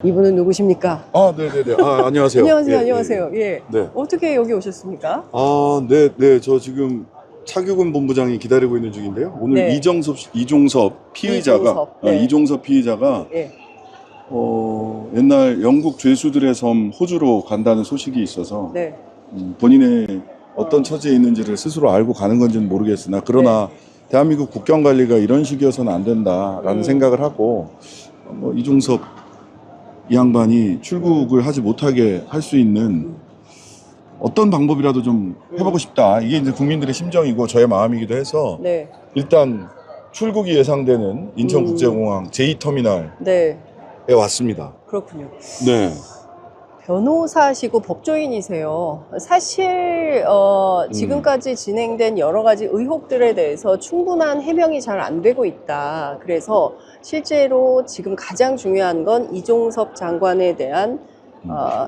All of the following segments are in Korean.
이분은 누구십니까? 네네네. 안녕하세요. 안녕하세요. 예, 안녕하세요. 예. 네. 어떻게 여기 오셨습니까? 네. 저 지금 차규근 본부장이 기다리고 있는 중인데요. 오늘 네. 이종섭 피의자가, 이종섭, 네. 이종섭 피의자가, 예. 옛날 영국 죄수들의 섬 호주로 간다는 소식이 있어서, 네. 본인의 어떤 처지에 있는지를 스스로 알고 가는 건지는 모르겠으나, 그러나 대한민국 국경 관리가 이런 식이어서는 안 된다라는 생각을 하고, 이종섭 이 양반이 출국을 하지 못하게 할 수 있는 어떤 방법이라도 좀 해보고 싶다. 이게 이제 국민들의 심정이고 저의 마음이기도 해서 네. 일단 출국이 예상되는 인천국제공항 제2터미널에 네. 왔습니다. 그렇군요. 네. 변호사시고 법조인이세요. 사실 지금까지 진행된 여러 가지 의혹들에 대해서 충분한 해명이 잘 안 되고 있다. 그래서 실제로 지금 가장 중요한 건 이종섭 장관에 대한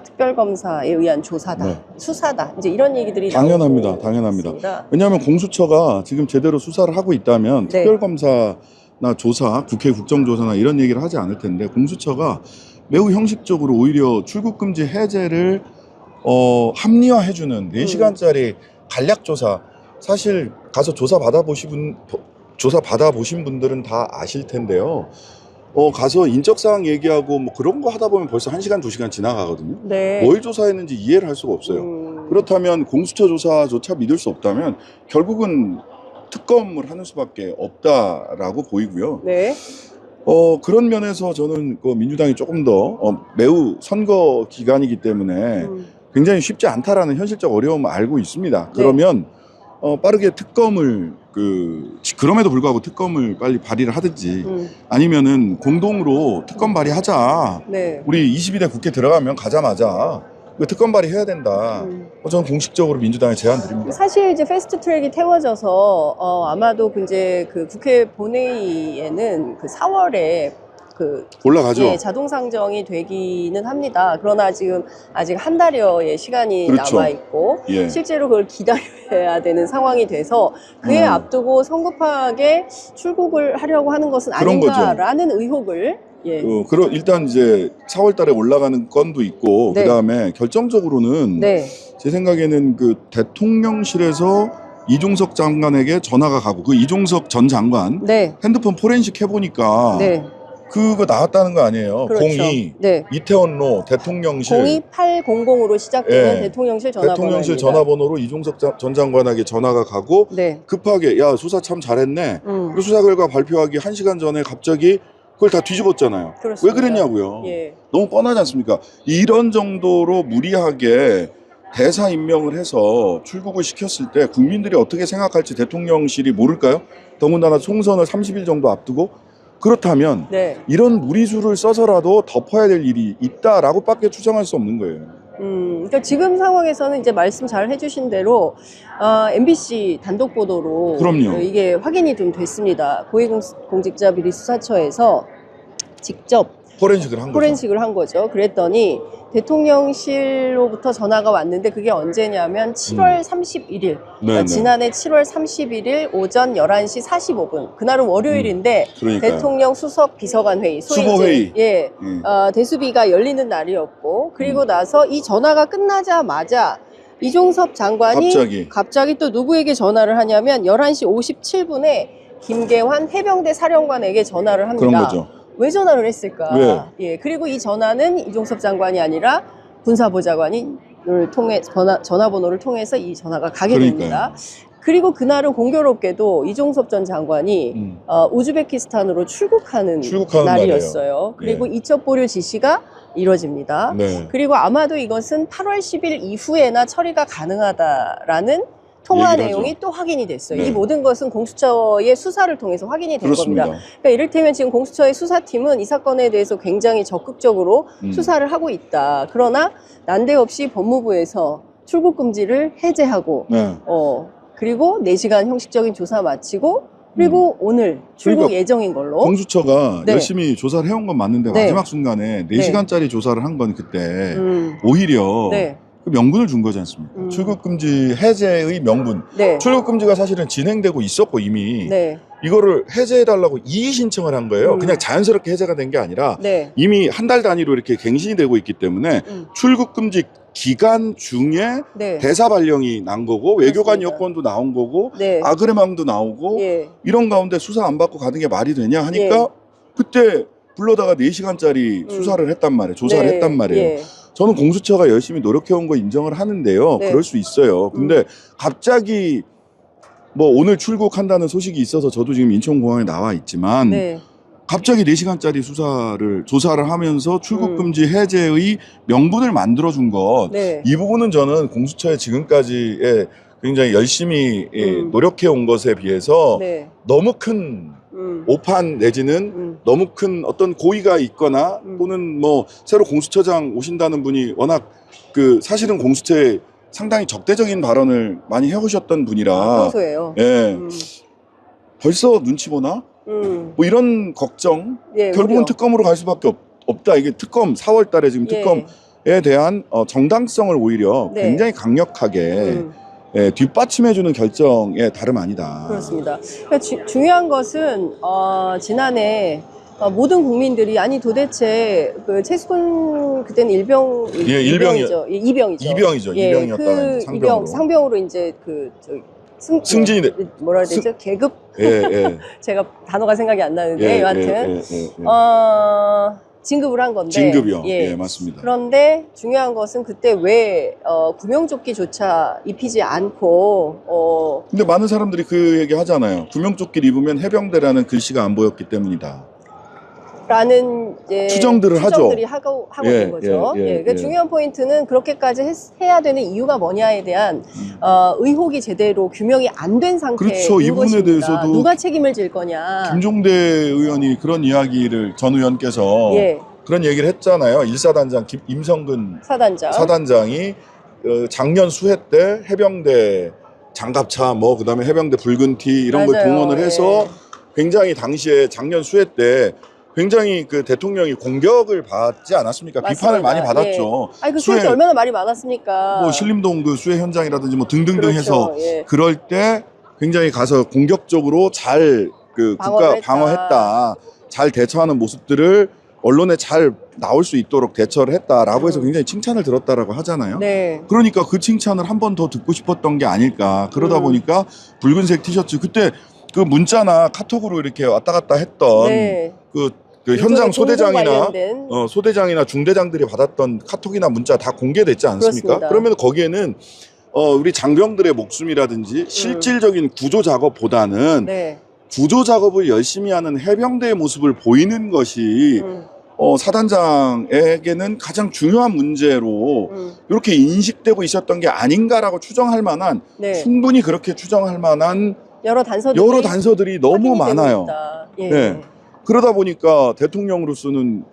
특별검사에 의한 조사다, 네. 수사다. 이제 이런 얘기들이 당연합니다. 나오고 당연합니다. 있습니다. 왜냐하면 공수처가 지금 제대로 수사를 하고 있다면 네. 특별검사나 조사, 국회 국정조사나 이런 얘기를 하지 않을 텐데 공수처가 매우 형식적으로 오히려 출국금지 해제를 합리화해주는 4시간짜리 간략조사, 사실 가서 조사 받아보신 분들은 다 아실 텐데요. 가서 인적사항 얘기하고 뭐 그런 거 하다 보면 벌써 1시간, 2시간 지나가거든요. 네. 뭘 조사했는지 이해를 할 수가 없어요. 그렇다면 공수처 조사조차 믿을 수 없다면 결국은 특검을 하는 수밖에 없다라고 보이고요. 네. 그런 면에서 저는 민주당이 조금 더 매우 선거 기간이기 때문에 굉장히 쉽지 않다라는 현실적 어려움을 알고 있습니다. 그러면 빠르게 특검을 그럼에도 불구하고 특검을 빨리 발의를 하든지 아니면은 공동으로 특검 발의하자. 네. 우리 22대 국회 들어가면 가자마자 특검 발의해야 된다. 저는 공식적으로 민주당에 제안 드립니다. 사실 이제 패스트트랙이 태워져서 아마도 이제 그 국회 본회의에는 그 4월에 올라가죠. 예, 자동 상정이 되기는 합니다. 그러나 지금 아직 한 달여의 시간이 그렇죠. 남아 있고 예. 실제로 그걸 기다려야 되는 상황이 돼서 그에 앞두고 성급하게 출국을 하려고 하는 것은 그런 거죠. 아닌가라는 의혹을 일단 이제 4월 달에 올라가는 건도 있고 네. 그다음에 결정적으로는 네. 제 생각에는 대통령실에서 이종석 장관에게 전화가 가고 그 이종석 전 장관 네. 핸드폰 포렌식 해보니까 네. 그거 나왔다는 거 아니에요. 그렇죠. 02 네. 이태원로 대통령실 02800으로 시작되는 예. 대통령실 전화번호입니다. 대통령실 전화번호로 이종석 전 장관에게 전화가 가고 네. 급하게 야 수사 참 잘했네. 그 수사 결과 발표하기 1시간 전에 갑자기 그걸 다 뒤집었잖아요. 그렇습니다. 왜 그랬냐고요. 예. 너무 뻔하지 않습니까? 이런 정도로 무리하게 대사 임명을 해서 출국을 시켰을 때 국민들이 어떻게 생각할지 대통령실이 모를까요? 더군다나 총선을 30일 정도 앞두고 그렇다면 네. 이런 무리수를 써서라도 덮어야 될 일이 있다라고 밖에 추정할 수 없는 거예요. 그러니까 지금 상황에서는 이제 말씀 잘 해주신 대로 MBC 단독 보도로 그럼요. 이게 확인이 좀 됐습니다. 고위공직자 비리 수사처에서 직접 포렌식을 한 거죠. 그랬더니 대통령실로부터 전화가 왔는데 그게 언제냐면 7월 31일 지난해 7월 31일 오전 11시 45분 그날은 월요일인데 그러니까요. 대통령 수석 비서관 회의 수보회의 대수비가 열리는 날이었고 그리고 나서 이 전화가 끝나자마자 이종섭 장관이 갑자기 또 누구에게 전화를 하냐면 11시 57분에 김계환 해병대 사령관에게 전화를 합니다. 그런 거죠. 왜 전화를 했을까? 왜? 예, 그리고 이 전화는 이종섭 장관이 아니라 군사보좌관을 통해 전화번호를 통해서 이 전화가 가게 됩니다. 그리고 그날은 공교롭게도 이종섭 전 장관이 우즈베키스탄으로 출국하는 날이었어요. 날이에요. 그리고 이첩 보류 지시가 이뤄집니다. 네. 그리고 아마도 이것은 8월 10일 이후에나 처리가 가능하다라는 통화 내용이 또 확인이 됐어요. 네. 이 모든 것은 공수처의 수사를 통해서 확인이 된 그렇습니다. 겁니다. 그러니까 이를테면 지금 공수처의 수사팀은 이 사건에 대해서 굉장히 적극적으로 수사를 하고 있다. 그러나 난데없이 법무부에서 출국 금지를 해제하고 그리고 4시간 형식적인 조사 마치고 그리고 오늘 출국 예정인 걸로 공수처가 열심히 조사를 해온 건 맞는데 마지막 순간에 4시간짜리 조사를 한 건 그때 오히려 그 명분을 준 거지 않습니까? 출국금지 해제의 명분. 네. 출국금지가 사실은 진행되고 있었고 이미 네. 이거를 해제해달라고 이의 신청을 한 거예요. 그냥 자연스럽게 해제가 된 게 아니라 네. 이미 한 달 단위로 이렇게 갱신이 되고 있기 때문에 출국금지 기간 중에 네. 대사 발령이 난 거고 외교관 그렇습니다. 여권도 나온 거고 네. 아그레망도 나오고 예. 이런 가운데 수사 안 받고 가는 게 말이 되냐 하니까 예. 그때 불러다가 4시간짜리 수사를 했단 말이에요. 조사를 네. 했단 말이에요. 예. 저는 공수처가 열심히 노력해온 거 인정을 하는데요. 네. 그럴 수 있어요. 근데 갑자기 뭐 오늘 출국한다는 소식이 있어서 저도 지금 인천공항에 나와 있지만 네. 갑자기 4시간짜리 조사를 하면서 출국금지 해제의 명분을 만들어준 것. 네. 이 부분은 저는 공수처의 지금까지의 굉장히 열심히 노력해온 것에 비해서 네. 너무 큰 오판 내지는 너무 큰 어떤 고의가 있거나 또는 뭐 새로 공수처장 오신다는 분이 워낙 그 사실은 공수처에 상당히 적대적인 발언을 많이 해오셨던 분이라 평소에요. 예. 벌써 눈치 보나? 뭐 이런 걱정. 예, 결국은 우려. 특검으로 갈 수밖에 없다. 이게 특검 4월 달에 지금 예. 특검에 대한 정당성을 오히려 네. 굉장히 강력하게 뒷받침해주는 결정에 다름 아니다. 그렇습니다. 그러니까 중요한 것은 지난해 모든 국민들이 아니 도대체 그 최수근 그때는 예, 이병이죠. 예, 이병이죠. 이병이죠. 예, 이병이었다가 그 이제 상병으로. 상병으로 이제 그 승진이 돼. 뭐라 해야 되죠? 계급 예, 예. 제가 단어가 생각이 안 나는데 여하튼 진급을 한 건데. 진급이요. 예, 맞습니다. 그런데 중요한 것은 그때 왜 구명조끼조차 입히지 않고 근데 많은 사람들이 그 얘기 하잖아요. 구명조끼를 입으면 해병대라는 글씨가 안 보였기 때문이다. 라는 추정들을 추정들이 하죠. 하고 있는 거죠. 그러니까 중요한 포인트는 그렇게까지 해야 되는 이유가 뭐냐에 대한 의혹이 제대로 규명이 안 된 상태인 그렇죠. 이 부분에 것입니다. 대해서도 누가 책임을 질 거냐. 김종대 의원이 그런 이야기를 전 의원께서 예. 그런 얘기를 했잖아요. 1사단장 임성근 사단장이 작년 수해 때 해병대 장갑차 뭐 그다음에 해병대 붉은 티 이런 걸 맞아요. 동원을 해서 굉장히 당시에 작년 수해 때 굉장히 그 대통령이 공격을 받지 않았습니까? 맞습니다. 비판을 많이 받았죠. 예. 아니 그 수해 때 얼마나 말이 많았습니까? 뭐 신림동 그 수해 현장이라든지 뭐 등등등 그렇죠. 해서 예. 그럴 때 굉장히 가서 공격적으로 잘 그 국가 방어했다. 잘 대처하는 모습들을 언론에 잘 나올 수 있도록 대처를 했다라고 해서 굉장히 칭찬을 들었다라고 하잖아요. 네. 그러니까 그 칭찬을 한 번 더 듣고 싶었던 게 아닐까. 그러다 보니까 붉은색 티셔츠 그때 그 문자나 카톡으로 이렇게 왔다 갔다 했던 네. 그 현장 소대장이나 관련된. 소대장이나 중대장들이 받았던 카톡이나 문자 다 공개됐지 않습니까? 그렇습니다. 그러면 거기에는 우리 장병들의 목숨이라든지 실질적인 구조 작업보다는 네. 구조 작업을 열심히 하는 해병대의 모습을 보이는 것이 사단장에게는 가장 중요한 문제로 이렇게 인식되고 있었던 게 아닌가라고 추정할 만한 네. 충분히 그렇게 추정할 만한 여러 단서들이 너무 많아요. 예. 네. 그러다 보니까 대통령으로서는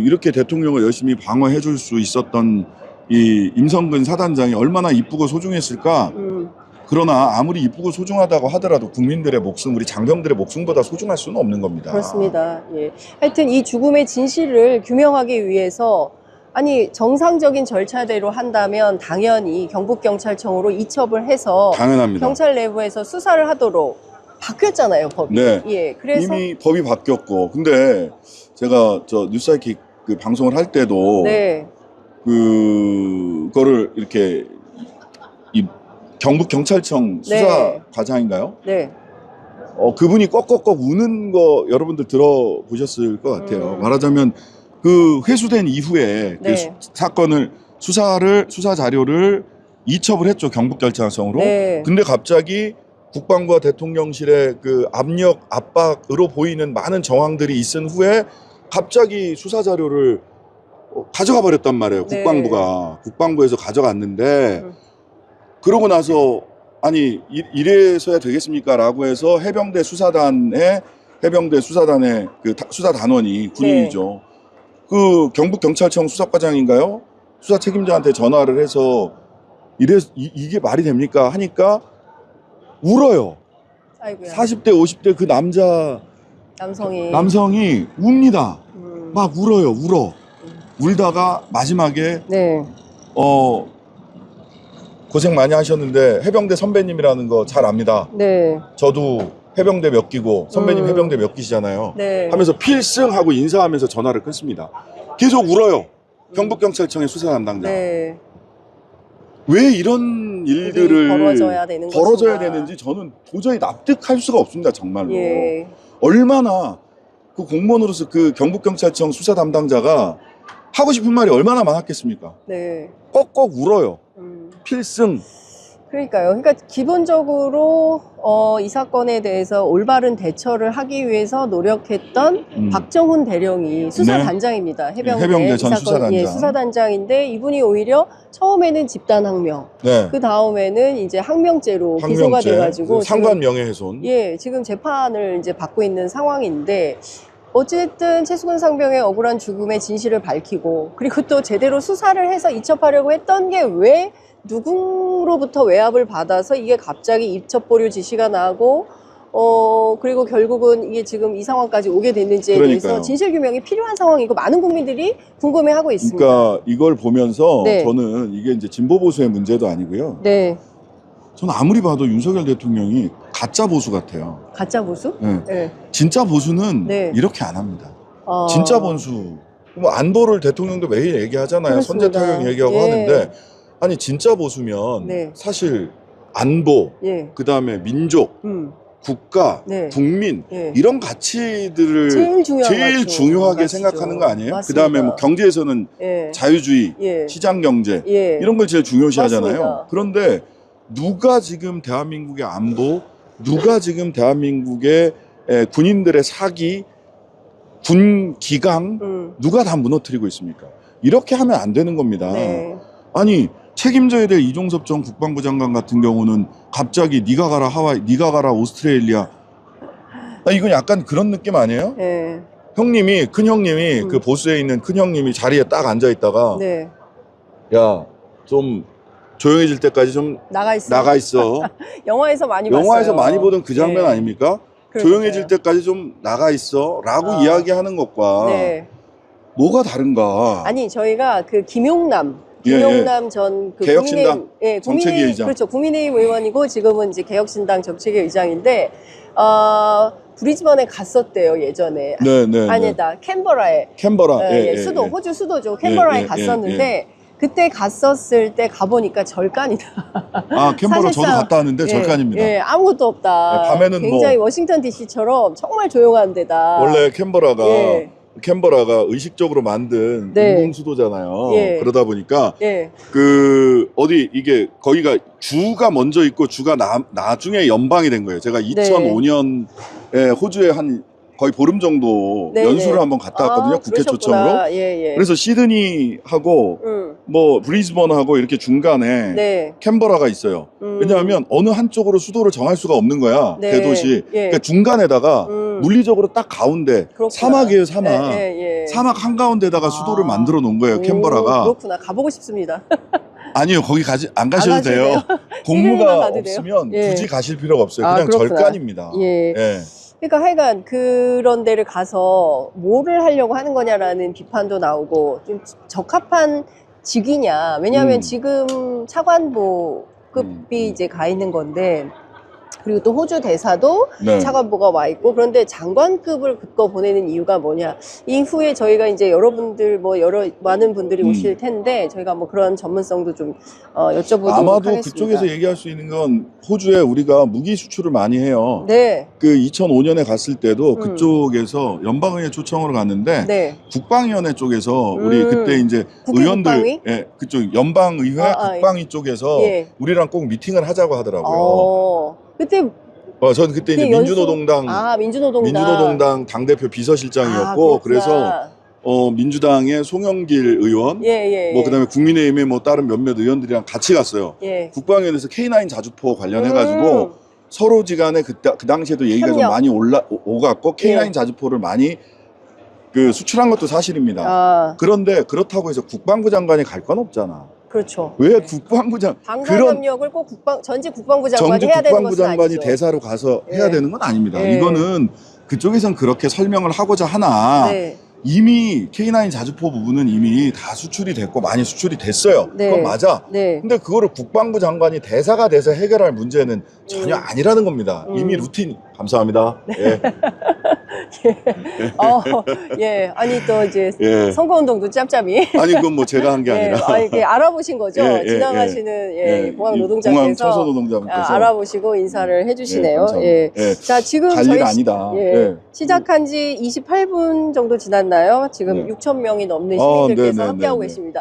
이렇게 대통령을 열심히 방어해 줄 수 있었던 이 임성근 사단장이 얼마나 이쁘고 소중했을까. 그러나 아무리 이쁘고 소중하다고 하더라도 국민들의 목숨, 우리 장병들의 목숨보다 소중할 수는 없는 겁니다. 그렇습니다. 예. 하여튼 이 죽음의 진실을 규명하기 위해서 아니 정상적인 절차대로 한다면 당연히 경북경찰청으로 이첩을 해서 당연합니다. 경찰 내부에서 수사를 하도록 바뀌었잖아요, 법이. 네. 예. 그래서 이미 법이 바뀌었고, 근데 제가 저 뉴스사이킥 그 방송을 할 때도 네. 그거를 이렇게 이 경북경찰청 수사과장인가요? 네. 그분이 꺽꺽꺽 우는 거 여러분들 들어보셨을 것 같아요. 말하자면 그 회수된 이후에 네. 그 사건을 수사 자료를 이첩을 했죠, 경북경찰청으로. 네. 근데 갑자기 국방부와 대통령실의 그 압박으로 보이는 많은 정황들이 있은 후에 갑자기 수사 자료를 가져가 버렸단 말이에요. 네. 국방부에서 가져갔는데 그러고 나서 아니 이래서야 되겠습니까? 라고 해서 해병대 수사단의 그 수사단원이 군인이죠. 그 경북경찰청 수사과장인가요? 수사 책임자한테 전화를 해서 이게 말이 됩니까? 하니까 울어요. 아이고야. 40대 50대 그 남성이 웁니다. 막 울어요. 울다가 마지막에 네. 고생 많이 하셨는데 해병대 선배님이라는 거 잘 압니다. 네. 저도 해병대 몇 기고 선배님 해병대 몇 기시잖아요. 네. 하면서 필승하고 인사하면서 전화를 끊습니다. 계속 울어요. 경북경찰청의 수사 담당자. 네. 왜 이런 일들을 벌어져야 되는 것인가. 되는지 저는 도저히 납득할 수가 없습니다. 정말로. 예. 얼마나 그 공무원으로서 그 경북경찰청 수사 담당자가 하고 싶은 말이 얼마나 많았겠습니까? 네. 꺽꺽 울어요. 필승. 그러니까요. 그러니까 기본적으로 이 사건에 대해서 올바른 대처를 하기 위해서 노력했던 박정훈 대령이 수사단장입니다. 해병대 전 수사단장. 예, 수사단장인데 이분이 오히려 처음에는 집단항명, 네. 그 다음에는 이제 항명죄로 기소가 항명죄, 돼가지고 상관 명예훼손. 예, 지금 재판을 이제 받고 있는 상황인데 어쨌든 최수근 상병의 억울한 죽음의 진실을 밝히고 그리고 또 제대로 수사를 해서 이첩하려고 했던 게 왜 누구로부터 외압을 받아서 이게 갑자기 이첩 보류 지시가 나고 그리고 결국은 이게 지금 이 상황까지 오게 됐는지에 그러니까요. 대해서 진실 규명이 필요한 상황이고 많은 국민들이 궁금해하고 있습니다. 그러니까 이걸 보면서 네. 저는 이게 이제 진보 보수의 문제도 아니고요. 네, 저는 아무리 봐도 윤석열 대통령이 가짜 보수 같아요. 가짜 보수? 네. 네. 진짜 보수는 네. 이렇게 안 합니다. 진짜 보수. 뭐 안보를 대통령도 매일 얘기하잖아요. 그렇습니다. 선제타격 얘기하고 예. 하는데 아니 진짜 보수면 네. 사실 안보, 예, 그다음에 민족, 국가, 네. 국민 예. 이런 가치들을 제일 중요하게 가치죠. 생각하는 거 아니에요? 맞습니다. 그다음에 뭐 경제에서는 예. 자유주의, 예. 시장 경제 예. 이런 걸 제일 중요시 하잖아요. 맞습니다. 그런데 누가 지금 대한민국의 안보, 누가 지금 대한민국의 군인들의 사기, 군 기강 누가 다 무너뜨리고 있습니까? 이렇게 하면 안 되는 겁니다. 네. 아니 책임져야 될 이종섭 전 국방부 장관 같은 경우는 갑자기 네가 가라 하와이, 네가 가라 오스트레일리아. 이건 약간 그런 느낌 아니에요? 네. 형님이 큰 형님이 그 보수에 있는 큰 형님이 자리에 딱 앉아 있다가 네. 야 좀 조용해질 때까지 좀 나가 있어. 나가 있어. 영화에서 많이 영화에서 봤어요. 많이 보던 그 장면 네. 아닙니까? 그러니까요. 조용해질 때까지 좀 나가 있어 라고 이야기하는 것과 네. 뭐가 다른가? 아니 저희가 그 김용남 전 그 개혁신당 국민의힘, 정책위 의장. 그렇죠. 국민의힘 의원이고 지금은 이제 개혁신당 정책위 의장인데 브리즈번에 갔었대요 예전에. 네. 아니다 캔버라에. 캔버라. 예, 수도 호주 수도죠. 캔버라에 갔었는데. 그때 갔었을 때 가보니까 절간이다. 아, 캔버라 저도 사실상, 갔다 왔는데 절간입니다. 예, 아무것도 없다. 네, 밤에는 굉장히 뭐 워싱턴 DC처럼 정말 조용한 데다. 원래 캔버라가 예. 의식적으로 만든 네. 인공수도잖아요. 예. 그러다 보니까 예. 그 어디 이게 거기가 주가 먼저 있고 주가 나중에 연방이 된 거예요. 제가 2005년에 호주에 한 거의 보름 정도 네, 연수를 네. 한번 갔다 왔거든요. 국회 그러셨구나. 초청으로. 예. 그래서 시드니하고 뭐 브리즈번하고 이렇게 중간에 네. 캔버라가 있어요. 왜냐하면 어느 한쪽으로 수도를 정할 수가 없는 거야. 네. 대도시. 예. 그러니까 중간에다가 물리적으로 딱 가운데 그렇구나. 사막이에요, 사막. 예. 사막 한가운데다가 수도를 만들어 놓은 거예요, 캔버라가. 그렇구나. 가보고 싶습니다. 아니요, 거기 안 가셔도 안 돼요. 가셔도 공무가 가도 돼요? 없으면 예. 굳이 가실 필요가 없어요. 그냥 그렇구나. 절간입니다. 예. 예. 그러니까 하여간 그런 데를 가서 뭐를 하려고 하는 거냐라는 비판도 나오고 좀 적합한 직위냐. 왜냐하면 지금 차관보급이 이제 가 있는 건데 그리고 또 호주 대사도 네. 차관보가 와 있고 그런데 장관급을 그거 보내는 이유가 뭐냐. 이후에 저희가 이제 여러분들 뭐 많은 분들이 오실 텐데 저희가 뭐 그런 전문성도 좀 여쭤보도록 아마도 하겠습니다. 그쪽에서 얘기할 수 있는 건 호주에 우리가 무기 수출을 많이 해요. 네. 그 2005년에 갔을 때도 그쪽에서 연방의회 초청으로 갔는데 네. 국방위원회 쪽에서 우리 그때 이제 국회 의원들 국방위? 예, 그쪽 연방의회 국방위 쪽에서 예. 우리랑 꼭 미팅을 하자고 하더라고요. 그때 저는 그때 이제 민주노동당 당대표 비서실장이었고 그래서 민주당의 송영길 의원 뭐 그다음에 국민의힘의 뭐 다른 몇몇 의원들이랑 같이 갔어요. 예. 국방위원회에서 K9 자주포 관련해 가지고 서로지간에 그 당시에도 얘기가 좀 협력. 많이 오갔고 K9 자주포를 많이 그 수출한 것도 사실입니다. 그런데 그렇다고 해서 국방부 장관이 갈 건 없잖아. 그렇죠. 왜 국방부장 방산협력을 꼭 전직 국방부 장관이 정직 해야 되는 국방부 것은 장관이 아니죠. 대사로 가서 해야 되는 건 아닙니다. 예. 이거는 그쪽에선 그렇게 설명을 하고자 하나 네. 이미 K9 자주포 부분은 이미 다 수출이 됐고 많이 수출이 됐어요. 네. 그건 맞아. 네. 근데 그거를 국방부 장관이 대사가 돼서 해결할 문제는 전혀 아니라는 겁니다. 이미 루틴. 감사합니다. 예. 예. 아니, 또 이제 예. 선거운동도 짬짬이. 아니 그건 뭐 제가 한 게 예. 아니라 이렇게 알아보신 거죠? 예, 예, 지나가시는 예. 공항 이 노동자께서 공항 청소 노동자분께서 알아보시고 인사를 해주시네요. 감사합니다. 예. 예. 자, 지금 갈 저희 일 아니다. 예. 예. 시작한 지 28분 정도 지났나요? 지금 네. 6천 명이 넘는 아, 시민들께서 네, 네, 함께하고 네, 네. 계십니다.